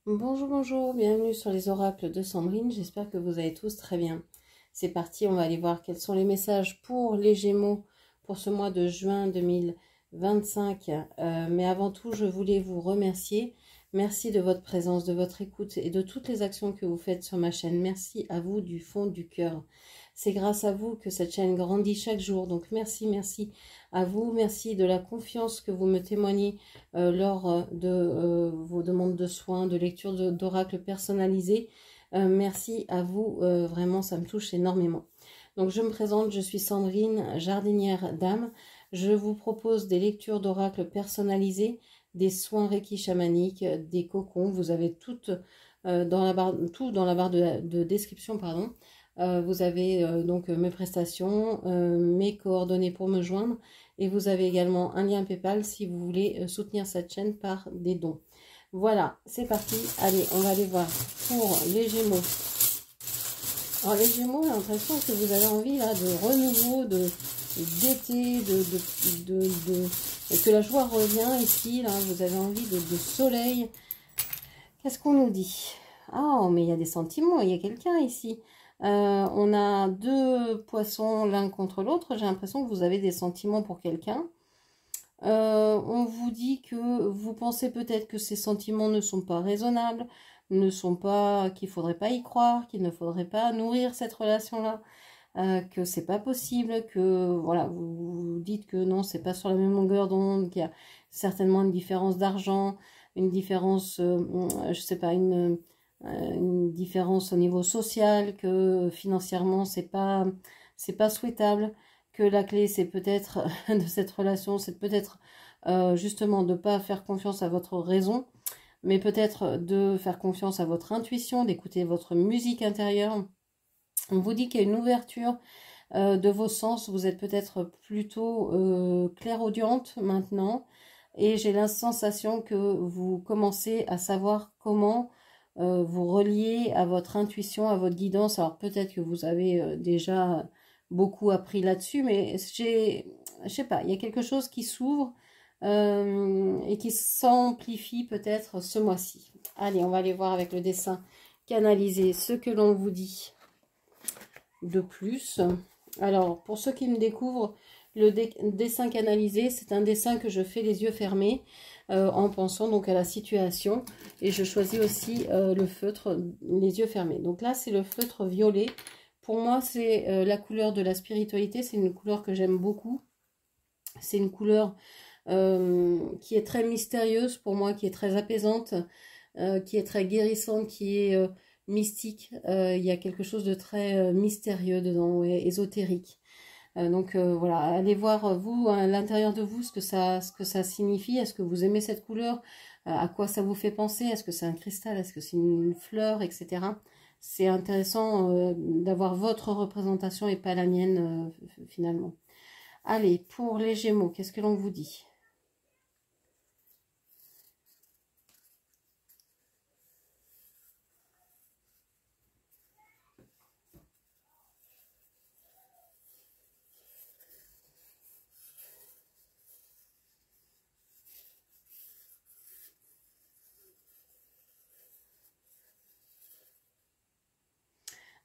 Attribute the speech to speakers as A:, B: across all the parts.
A: Bonjour, bonjour, bienvenue sur les oracles de Sandrine, j'espère que vous allez tous très bien. C'est parti, on va aller voir quels sont les messages pour les Gémeaux pour ce mois de juin 2025. Mais avant tout, je voulais vous remercier. Merci de votre présence, de votre écoute et de toutes les actions que vous faites sur ma chaîne. Merci à vous du fond du cœur. C'est grâce à vous que cette chaîne grandit chaque jour. Donc merci à vous. Merci de la confiance que vous me témoignez lors de vos demandes de soins, de lecture d'oracles personnalisés. Merci à vous. Vraiment, ça me touche énormément. Donc je me présente, je suis Sandrine, jardinière d'âme. Je vous propose des lectures d'oracles personnalisées, des soins Reiki chamaniques, des cocons. Vous avez tout dans la barre de description, pardon. Vous avez donc mes prestations, mes coordonnées pour me joindre et vous avez également un lien PayPal si vous voulez soutenir cette chaîne par des dons. Voilà, c'est parti. Allez, on va aller voir pour les Gémeaux. Alors les Gémeaux, j'ai l'impression que vous avez envie là de renouveau, d'été, que la joie revient ici. Là, vous avez envie de soleil. Qu'est-ce qu'on nous dit? Oh, mais il y a des sentiments, il y a quelqu'un ici. On a deux poissons l'un contre l'autre. J'ai l'impression que vous avez des sentiments pour quelqu'un. On vous dit que vous pensez peut-être que ces sentiments ne sont pas raisonnables, qu'il faudrait pas y croire, qu'il ne faudrait pas nourrir cette relation-là, que c'est pas possible, que voilà, vous dites que non, c'est pas sur la même longueur d'onde, qu'il y a certainement une différence d'argent, une différence, je sais pas, une différence au niveau social, que financièrement c'est pas souhaitable, que la clé c'est peut-être de cette relation, c'est peut-être justement de ne pas faire confiance à votre raison, mais peut-être de faire confiance à votre intuition, d'écouter votre musique intérieure. On vous dit qu'il y a une ouverture de vos sens, vous êtes peut-être plutôt clairaudiente maintenant, et j'ai la sensation que vous commencez à savoir comment vous relier à votre intuition, à votre guidance. Alors peut-être que vous avez déjà beaucoup appris là-dessus, mais je sais pas, il y a quelque chose qui s'ouvre et qui s'amplifie peut-être ce mois-ci. Allez, on va aller voir avec le dessin canalisé ce que l'on vous dit de plus. Alors, pour ceux qui me découvrent, le dessin canalisé, c'est un dessin que je fais les yeux fermés en pensant donc à la situation. Et je choisis aussi le feutre les yeux fermés. Donc là, c'est le feutre violet. Pour moi, c'est la couleur de la spiritualité. C'est une couleur que j'aime beaucoup. C'est une couleur qui est très mystérieuse pour moi, qui est très apaisante, qui est très guérissante, qui est mystique. Il y a quelque chose de très mystérieux dedans, ouais, ésotérique. Donc voilà, allez voir vous à l'intérieur de vous ce que ça signifie. Est-ce que vous aimez cette couleur? À quoi ça vous fait penser? Est-ce que c'est un cristal? Est-ce que c'est une fleur, etc. C'est intéressant d'avoir votre représentation et pas la mienne finalement. Allez, pour les Gémeaux, qu'est-ce que l'on vous dit?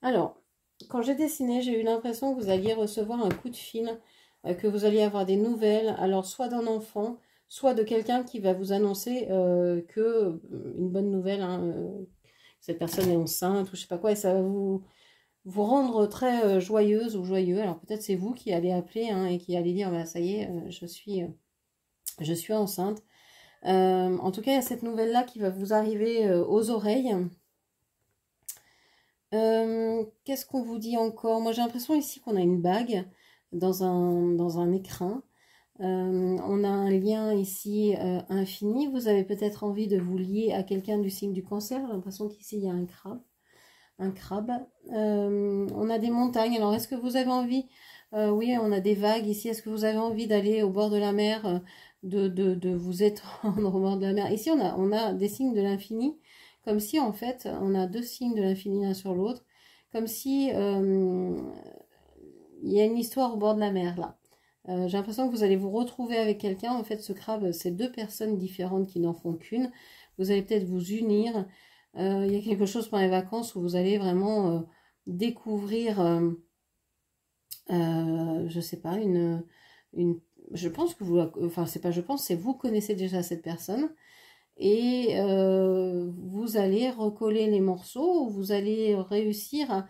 A: Alors, quand j'ai dessiné, j'ai eu l'impression que vous alliez recevoir un coup de fil, que vous alliez avoir des nouvelles, alors soit d'un enfant, soit de quelqu'un qui va vous annoncer une bonne nouvelle, hein, cette personne est enceinte ou je sais pas quoi, et ça va vous rendre très joyeuse ou joyeux. Alors peut-être c'est vous qui allez appeler hein, et qui allez dire, bah, ça y est, je suis enceinte. En tout cas, il y a cette nouvelle-là qui va vous arriver aux oreilles. Qu'est-ce qu'on vous dit encore? Moi, j'ai l'impression ici qu'on a une bague dans un écrin. On a un lien ici infini. Vous avez peut-être envie de vous lier à quelqu'un du signe du cancer. J'ai l'impression qu'ici, il y a un crabe. On a des montagnes. Alors, est-ce que vous avez envie... oui, on a des vagues ici. Est-ce que vous avez envie d'aller au bord de la mer, de vous étendre au bord de la mer? Ici, on a des signes de l'infini. Comme si, en fait, on a deux signes de l'infini l'un sur l'autre. Comme si il y a une histoire au bord de la mer, là. J'ai l'impression que vous allez vous retrouver avec quelqu'un. En fait, ce crabe, c'est deux personnes différentes qui n'en font qu'une. Vous allez peut-être vous unir. Il y a quelque chose pendant les vacances où vous allez vraiment découvrir, je sais pas, je pense que vous, enfin c'est pas je pense, c'est vous connaissez déjà cette personne et vous allez recoller les morceaux, vous allez réussir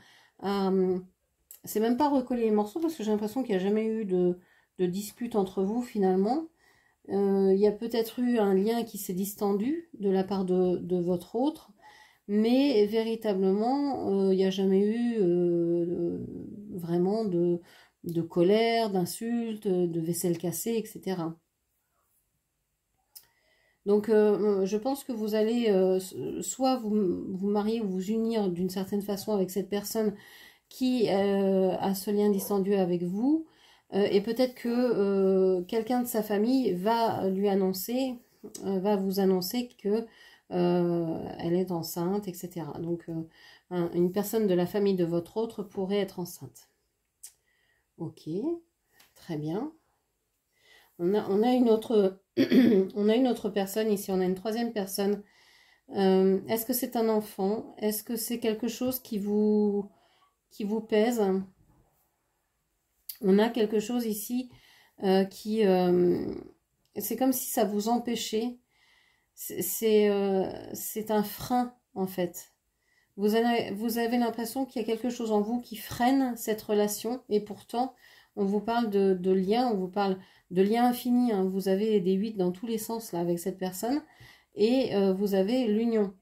A: c'est même pas recoller les morceaux parce que j'ai l'impression qu'il n'y a jamais eu de dispute entre vous finalement. Il y a peut-être eu un lien qui s'est distendu de la part de votre autre, mais véritablement, il n'y a jamais eu vraiment de colère, d'insultes, de vaisselle cassée, etc. Donc, je pense que vous allez soit vous marier ou vous unir d'une certaine façon avec cette personne qui a ce lien distendu avec vous, et peut-être que quelqu'un de sa famille va lui annoncer, va vous annoncer que elle est enceinte, etc. Donc, une personne de la famille de votre autre pourrait être enceinte. Ok, très bien. On a une autre, on a une autre personne ici, on a une troisième personne. Est-ce que c'est un enfant? Est-ce que c'est quelque chose qui vous pèse? On a quelque chose ici qui... c'est comme si ça vous empêchait. C'est un frein, en fait. Vous avez l'impression qu'il y a quelque chose en vous qui freine cette relation. Et pourtant, on vous parle de lien, on vous parle de lien infini. Hein. Vous avez des 8 dans tous les sens là avec cette personne. Et vous avez l'union.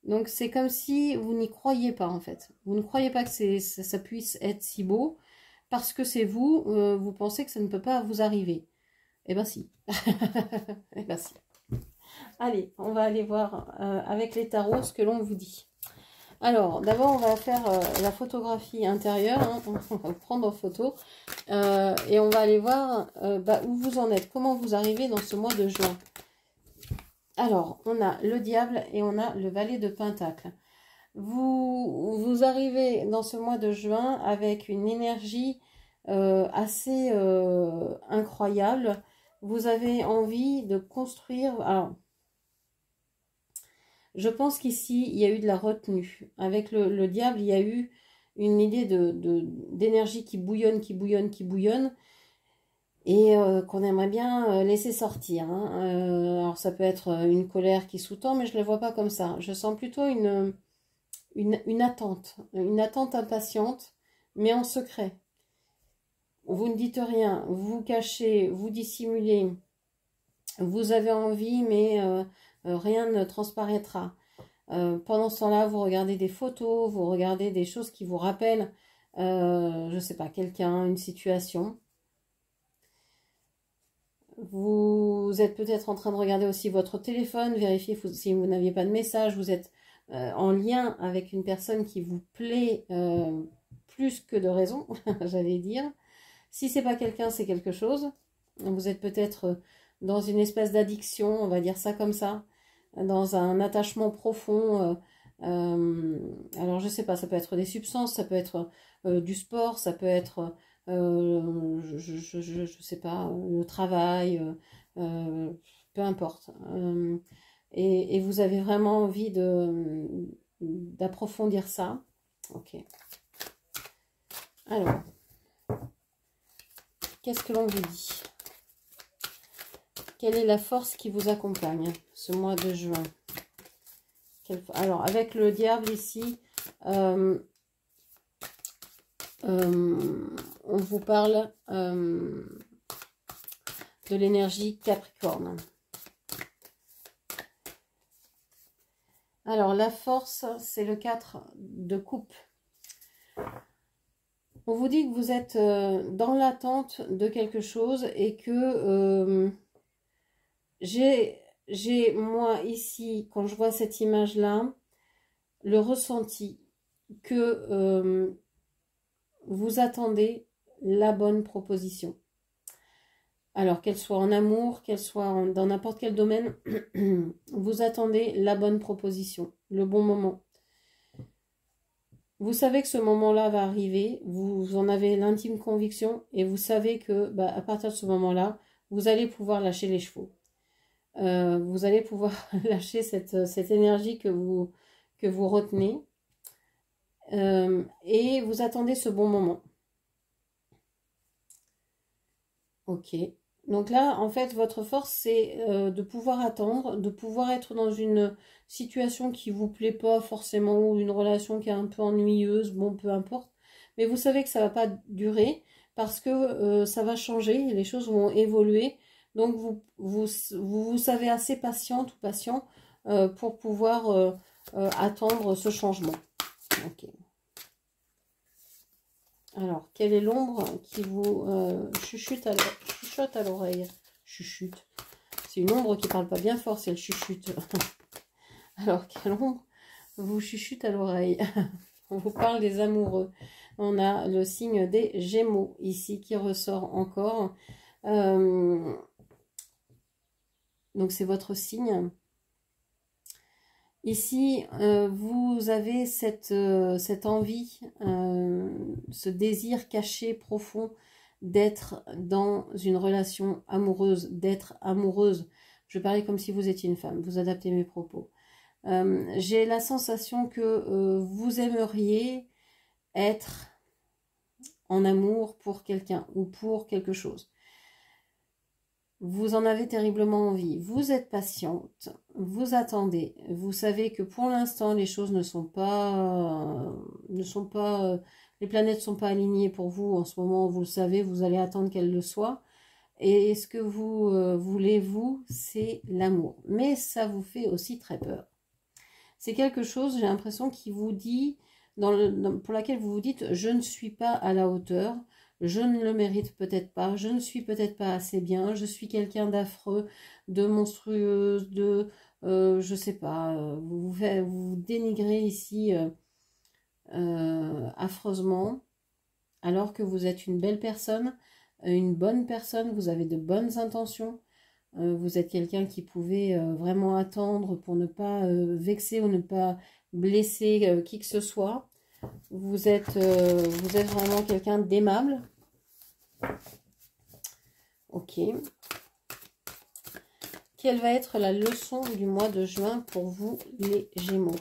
A: Donc c'est comme si vous n'y croyez pas en fait. Vous ne croyez pas que ça puisse être si beau parce que c'est vous, vous pensez que ça ne peut pas vous arriver. Eh ben si. Eh ben si. Allez, on va aller voir avec les tarots ce que l'on vous dit. Alors, d'abord on va faire la photographie intérieure, hein. On va le prendre en photo et on va aller voir où vous en êtes, comment vous arrivez dans ce mois de juin. Alors, on a le diable et on a le valet de pentacle. Vous arrivez dans ce mois de juin avec une énergie assez incroyable. Vous avez envie de construire... Alors, je pense qu'ici, il y a eu de la retenue. Avec le diable, il y a eu une idée d'énergie qui bouillonne, qui bouillonne, qui bouillonne. Et qu'on aimerait bien laisser sortir. Hein. Alors ça peut être une colère qui sous-tend, mais je ne la vois pas comme ça. Je sens plutôt une attente impatiente, mais en secret. Vous ne dites rien, vous vous cachez, vous dissimulez, vous avez envie, mais rien ne transparaîtra. Pendant ce temps-là, vous regardez des photos, vous regardez des choses qui vous rappellent, je ne sais pas, quelqu'un, une situation. Vous êtes peut-être en train de regarder aussi votre téléphone, vérifier si vous n'aviez pas de message. Vous êtes en lien avec une personne qui vous plaît plus que de raison, j'allais dire. Si c'est pas quelqu'un, c'est quelque chose. Vous êtes peut-être dans une espèce d'addiction, on va dire ça comme ça, dans un attachement profond. Alors je sais pas, ça peut être des substances, ça peut être du sport, ça peut être je sais pas, le travail, peu importe. Et vous avez vraiment envie d'approfondir ça. Ok. Alors, qu'est-ce que l'on vous dit? Quelle est la force qui vous accompagne ce mois de juin? Alors, avec le diable ici, on vous parle de l'énergie Capricorne. Alors, la force, c'est le 4 de coupe. On vous dit que vous êtes dans l'attente de quelque chose et que j'ai, moi, ici, quand je vois cette image-là, le ressenti que vous attendez la bonne proposition. Alors, qu'elle soit en amour, qu'elle soit dans n'importe quel domaine, vous attendez la bonne proposition, le bon moment. Vous savez que ce moment-là va arriver, vous en avez l'intime conviction et vous savez que à partir de ce moment-là, vous allez pouvoir lâcher les chevaux. Vous allez pouvoir lâcher cette énergie que que vous retenez. Et vous attendez ce bon moment. Ok. Donc là, en fait, votre force, c'est de pouvoir attendre, de pouvoir être dans une situation qui vous plaît pas forcément, ou une relation qui est un peu ennuyeuse, bon, peu importe. Mais vous savez que ça va pas durer, parce que ça va changer, les choses vont évoluer. Donc vous savez assez patiente ou patient pour pouvoir attendre ce changement. Ok. Alors, quelle est l'ombre qui vous chuchote à l'oreille? Chuchute. C'est une ombre qui parle pas bien fort si elle chuchute. Alors, quelle ombre vous chuchote à l'oreille? On vous parle des amoureux. On a le signe des Gémeaux ici qui ressort encore. Donc, c'est votre signe. Ici, vous avez cette envie, ce désir caché, profond, d'être dans une relation amoureuse, d'être amoureuse. Je parlais comme si vous étiez une femme, vous adaptez mes propos. J'ai la sensation que vous aimeriez être en amour pour quelqu'un ou pour quelque chose. Vous en avez terriblement envie, vous êtes patiente, vous attendez, vous savez que pour l'instant les choses ne sont pas, les planètes ne sont pas alignées pour vous en ce moment, vous le savez, vous allez attendre qu'elles le soient. Et ce que vous voulez, vous, c'est l'amour. Mais ça vous fait aussi très peur. C'est quelque chose, j'ai l'impression, qui vous dit, pour laquelle vous vous dites, je ne suis pas à la hauteur. Je ne le mérite peut-être pas, je ne suis peut-être pas assez bien, je suis quelqu'un d'affreux, de monstrueuse, de, je sais pas, vous dénigrez ici affreusement, alors que vous êtes une belle personne, une bonne personne, vous avez de bonnes intentions, vous êtes quelqu'un qui pouvait vraiment attendre pour ne pas vexer ou ne pas blesser qui que ce soit. Vous êtes vraiment quelqu'un d'aimable. Ok. Quelle va être la leçon du mois de juin pour vous, les Gémeaux?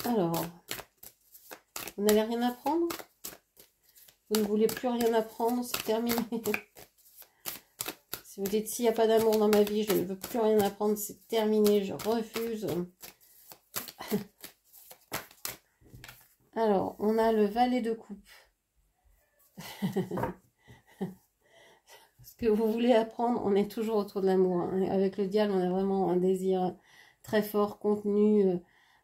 A: Alors, vous n'avez rien à prendre? Vous ne voulez plus rien apprendre, c'est terminé. Si vous dites, s'il n'y a pas d'amour dans ma vie, je ne veux plus rien apprendre, c'est terminé, je refuse. Alors, on a le valet de coupe. Ce que vous voulez apprendre, on est toujours autour de l'amour. Hein. Avec le diable, on a vraiment un désir très fort, contenu.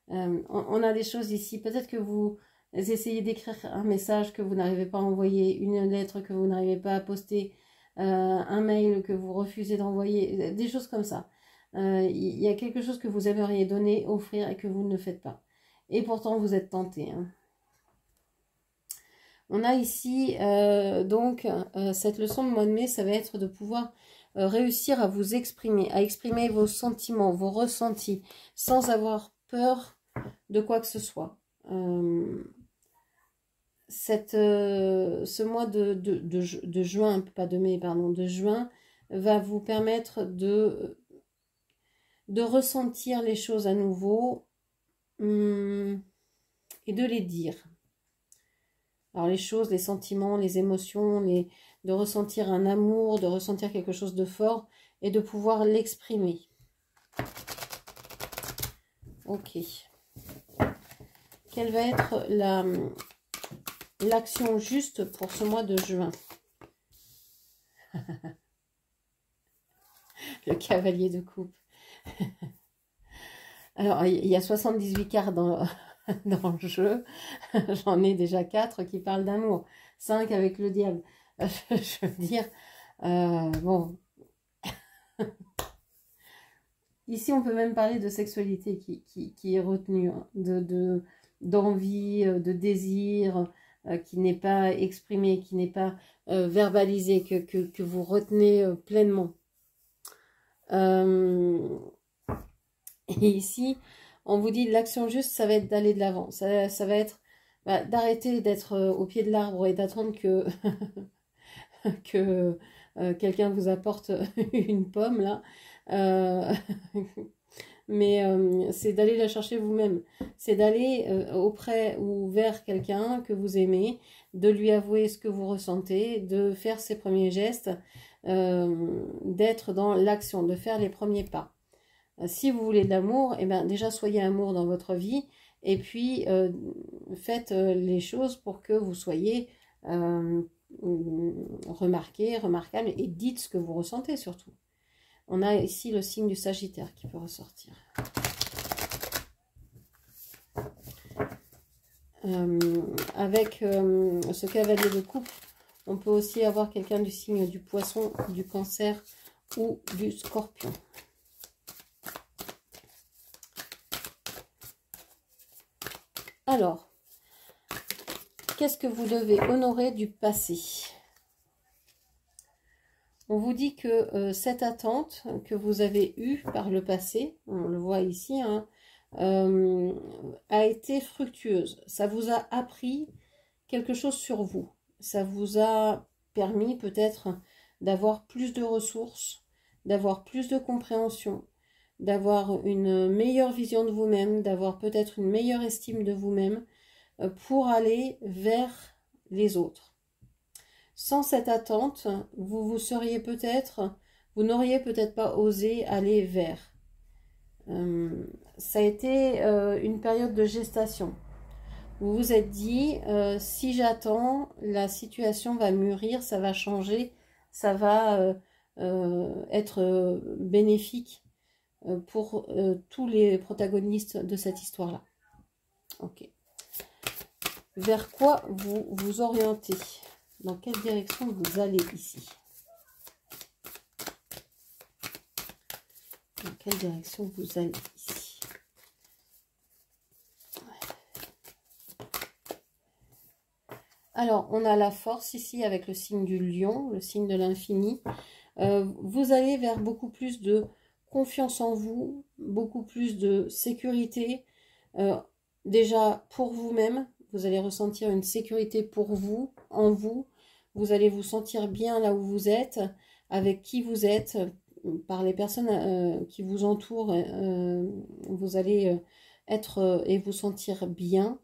A: On a des choses ici. Peut-être que vous essayez d'écrire un message que vous n'arrivez pas à envoyer, une lettre que vous n'arrivez pas à poster, un mail que vous refusez d'envoyer, des choses comme ça. Il y a quelque chose que vous aimeriez donner, offrir et que vous ne faites pas. Et pourtant, vous êtes tenté. Hein. On a ici, donc, cette leçon de mois de mai, ça va être de pouvoir réussir à vous exprimer, à exprimer vos sentiments, vos ressentis, sans avoir peur de quoi que ce soit. Ce mois de juin, pas de mai, pardon, de juin, va vous permettre de ressentir les choses à nouveau et de les dire. Alors les choses, les sentiments, les émotions, de ressentir un amour, de ressentir quelque chose de fort et de pouvoir l'exprimer. Ok. Quelle va être l'action juste pour ce mois de juin? Le cavalier de coupe. Alors, il y a 78 cartes dans le jeu. J'en ai déjà 4 qui parlent d'amour. 5 avec le diable. Je veux dire, bon. Ici, on peut même parler de sexualité qui est retenue, hein, d'envie, de désir, qui n'est pas exprimé, qui n'est pas verbalisé, que vous retenez pleinement. Et ici, on vous dit l'action juste, ça va être d'aller de l'avant. Ça va être d'arrêter d'être au pied de l'arbre et d'attendre que, que quelqu'un vous apporte une pomme, là. Mais c'est d'aller la chercher vous-même. C'est d'aller auprès ou vers quelqu'un que vous aimez, de lui avouer ce que vous ressentez, de faire ses premiers gestes, d'être dans l'action, de faire les premiers pas. Si vous voulez de l'amour, eh ben, déjà soyez amour dans votre vie et puis faites les choses pour que vous soyez remarqué, remarquable et dites ce que vous ressentez surtout. On a ici le signe du Sagittaire qui peut ressortir. Avec ce cavalier de coupe, on peut aussi avoir quelqu'un du signe du Poisson, du Cancer ou du Scorpion. Alors, qu'est-ce que vous devez honorer du passé ? On vous dit que cette attente que vous avez eue par le passé, on le voit ici, hein, a été fructueuse. Ça vous a appris quelque chose sur vous. Ça vous a permis peut-être d'avoir plus de ressources, d'avoir plus de compréhension, d'avoir une meilleure vision de vous-même, d'avoir peut-être une meilleure estime de vous-même pour aller vers les autres. Sans cette attente, vous n'auriez peut-être pas osé aller vers. Ça a été une période de gestation. Vous vous êtes dit, si j'attends, la situation va mûrir, ça va changer, ça va être bénéfique pour tous les protagonistes de cette histoire-là. Ok. Vers quoi vous vous orientez ? Dans quelle direction vous allez ici? Dans quelle direction vous allez ici? Alors, on a la force ici avec le signe du lion, le signe de l'infini. Vous allez vers beaucoup plus de confiance en vous, beaucoup plus de sécurité. Déjà pour vous-même, vous allez ressentir une sécurité pour vous, en vous. Vous allez vous sentir bien là où vous êtes, avec qui vous êtes, par les personnes qui vous entourent. Vous allez être et vous sentir bien.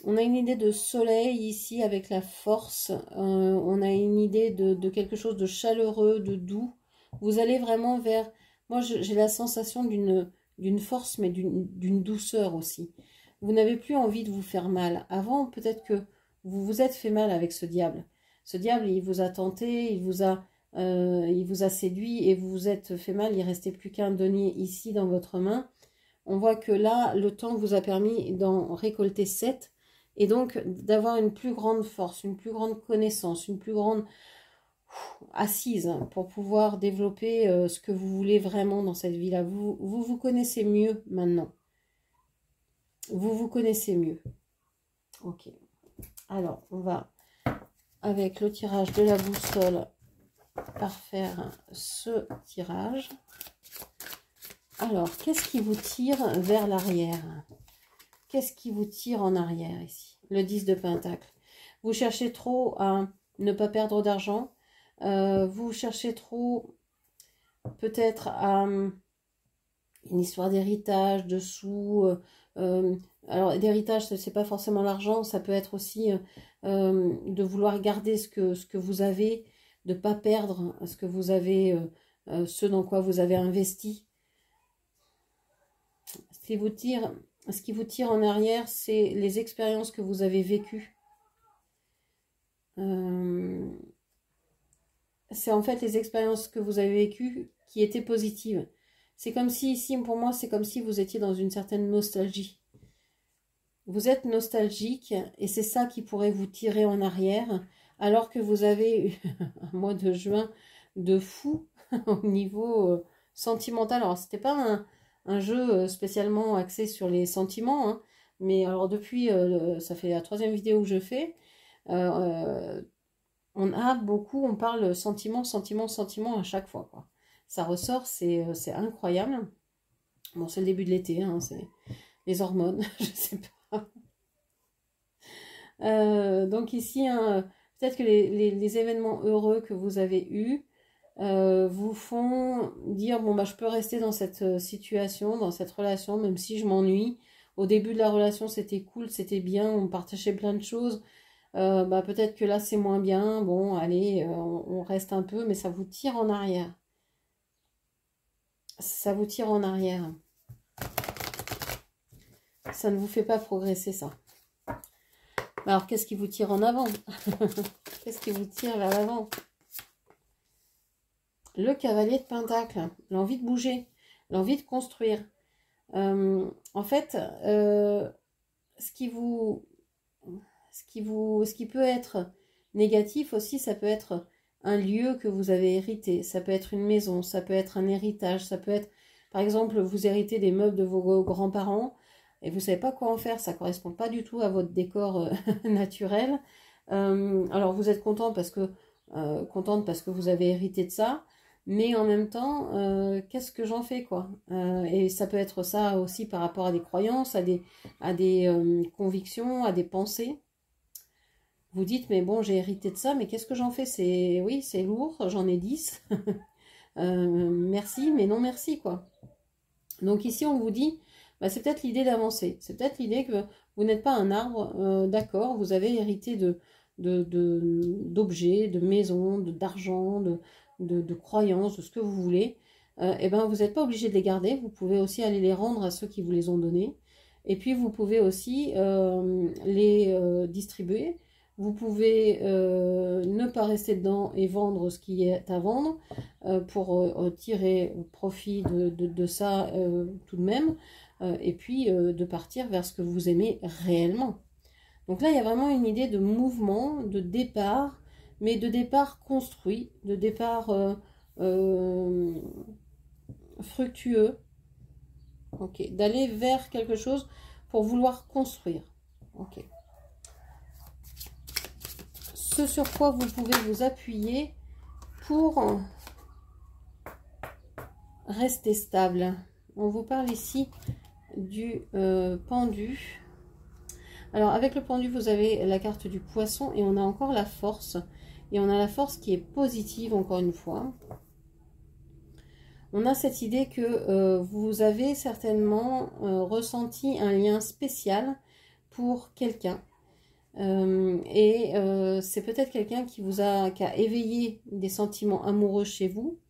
A: On a une idée de soleil ici avec la force. On a une idée de quelque chose de chaleureux, de doux. Vous allez vraiment vers... Moi, j'ai la sensation d'une force, mais d'une douceur aussi. Vous n'avez plus envie de vous faire mal. Avant, peut-être que vous vous êtes fait mal avec ce diable. Ce diable, il vous a tenté, il vous a séduit et vous vous êtes fait mal. Il ne restait plus qu'un denier ici dans votre main. On voit que là, le temps vous a permis d'en récolter 7 et donc d'avoir une plus grande force, une plus grande connaissance, une plus grande assise pour pouvoir développer ce que vous voulez vraiment dans cette vie-là. Vous connaissez mieux maintenant. Vous vous connaissez mieux. Ok. Alors, on va, avec le tirage de la boussole, parfaire ce tirage. Alors, qu'est-ce qui vous tire vers l'arrière? Qu'est-ce qui vous tire en arrière ici? Le 10 de Pentacle. Vous cherchez trop à ne pas perdre d'argent. Vous cherchez trop peut-être à une histoire d'héritage, de sous. Alors, d'héritage, ce n'est pas forcément l'argent. Ça peut être aussi de vouloir garder ce que vous avez, de ne pas perdre ce que vous avez, ce dans quoi vous avez investi. Ce qui vous tire en arrière, c'est les expériences que vous avez vécues. C'est en fait les expériences que vous avez vécues qui étaient positives. C'est comme si, ici, pour moi, c'est comme si vous étiez dans une certaine nostalgie. Vous êtes nostalgique et c'est ça qui pourrait vous tirer en arrière, alors que vous avez eu un mois de juin de fou au niveau sentimental. Alors, c'était pas un jeu spécialement axé sur les sentiments, hein, mais alors depuis, ça fait la 3e vidéo que je fais, on parle sentiment à chaque fois, quoi. Ça ressort, c'est incroyable. Bon, c'est le début de l'été, hein, c'est les hormones, je sais pas. Donc ici, hein, peut-être que les événements heureux que vous avez eus vous font dire, bon, bah, je peux rester dans cette situation, dans cette relation, même si je m'ennuie. Au début de la relation, c'était cool, c'était bien, on partageait plein de choses. Bah, peut-être que là, c'est moins bien. Bon, allez, on reste un peu, mais ça vous tire en arrière. Ça vous tire en arrière. Ça ne vous fait pas progresser, ça. Alors, qu'est-ce qui vous tire en avant? Qu'est-ce qui vous tire vers l'avant? Le cavalier de Pentacle, l'envie de bouger, l'envie de construire. En fait, ce qui peut être négatif aussi, ça peut être un lieu que vous avez hérité, ça peut être une maison, ça peut être un héritage, ça peut être, par exemple, vous héritez des meubles de vos grands-parents et vous ne savez pas quoi en faire, ça ne correspond pas du tout à votre décor naturel. Alors vous êtes contente parce que vous avez hérité de ça, mais en même temps, qu'est-ce que j'en fais, quoi? Et ça peut être ça aussi par rapport à des croyances, à des convictions, à des pensées. Vous dites, mais bon, j'ai hérité de ça, mais qu'est-ce que j'en fais? Oui, c'est lourd, j'en ai 10. Merci, mais non merci, quoi. Donc ici, on vous dit, bah, c'est peut-être l'idée d'avancer. C'est peut-être l'idée que vous n'êtes pas un arbre, d'accord, vous avez hérité d'objets, de maisons, d'argent, de croyances, de ce que vous voulez. Et ben, vous n'êtes pas obligé de les garder. Vous pouvez aussi aller les rendre à ceux qui vous les ont donnés. Et puis, vous pouvez aussi les distribuer. Vous pouvez ne pas rester dedans et vendre ce qui est à vendre pour tirer profit de ça tout de même. Et puis de partir vers ce que vous aimez réellement. Donc là, il y a vraiment une idée de mouvement, de départ, mais de départ construit, de départ fructueux. Ok, d'aller vers quelque chose pour vouloir construire. Ok. Ce sur quoi vous pouvez vous appuyer pour rester stable. On vous parle ici du pendu. Alors avec le pendu, vous avez la carte du poisson et on a encore la force. Et on a la force qui est positive, encore une fois. On a cette idée que vous avez certainement ressenti un lien spécial pour quelqu'un. C'est peut-être quelqu'un qui a éveillé des sentiments amoureux chez vous.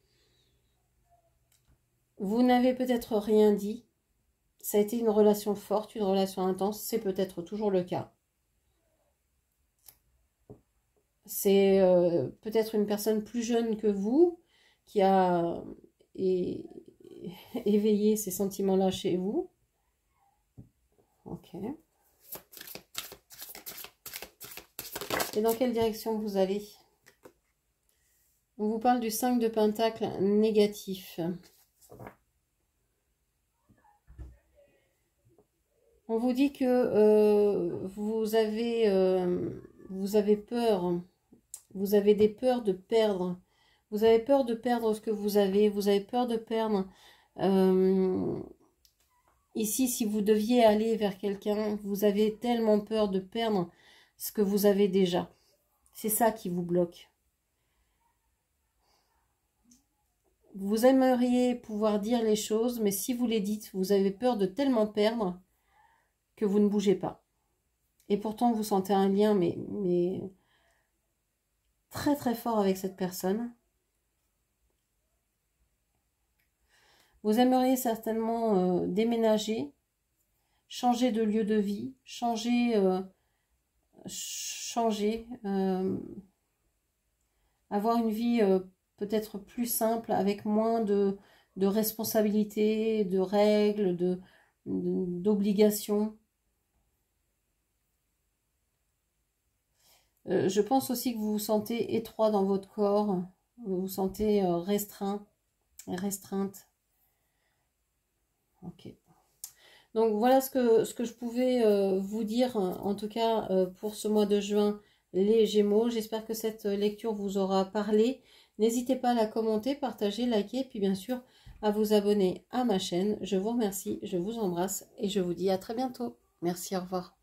A: Vous n'avez peut-être rien dit. Ça a été une relation forte, une relation intense. C'est peut-être toujours le cas. C'est peut-être une personne plus jeune que vous qui a éveillé ces sentiments-là chez vous. Ok. Et dans quelle direction vous allez? On vous parle du 5 de Pentacle négatif. On vous dit que vous avez peur. Vous avez des peurs de perdre. Vous avez peur de perdre ce que vous avez. Vous avez peur de perdre. Ici, si vous deviez aller vers quelqu'un, vous avez tellement peur de perdre ce que vous avez déjà. C'est ça qui vous bloque. Vous aimeriez pouvoir dire les choses, mais si vous les dites, vous avez peur de tellement perdre que vous ne bougez pas. Et pourtant, vous sentez un lien, mais très très fort avec cette personne. Vous aimeriez certainement déménager, changer de lieu de vie, avoir une vie peut-être plus simple, avec moins de responsabilités, de règles, d'obligations. Je pense aussi que vous vous sentez étroit dans votre corps, vous vous sentez restreinte. Ok. Donc voilà ce que je pouvais vous dire, en tout cas pour ce mois de juin, les Gémeaux. J'espère que cette lecture vous aura parlé. N'hésitez pas à la commenter, partager, liker, puis bien sûr à vous abonner à ma chaîne. Je vous remercie, je vous embrasse et je vous dis à très bientôt. Merci, au revoir.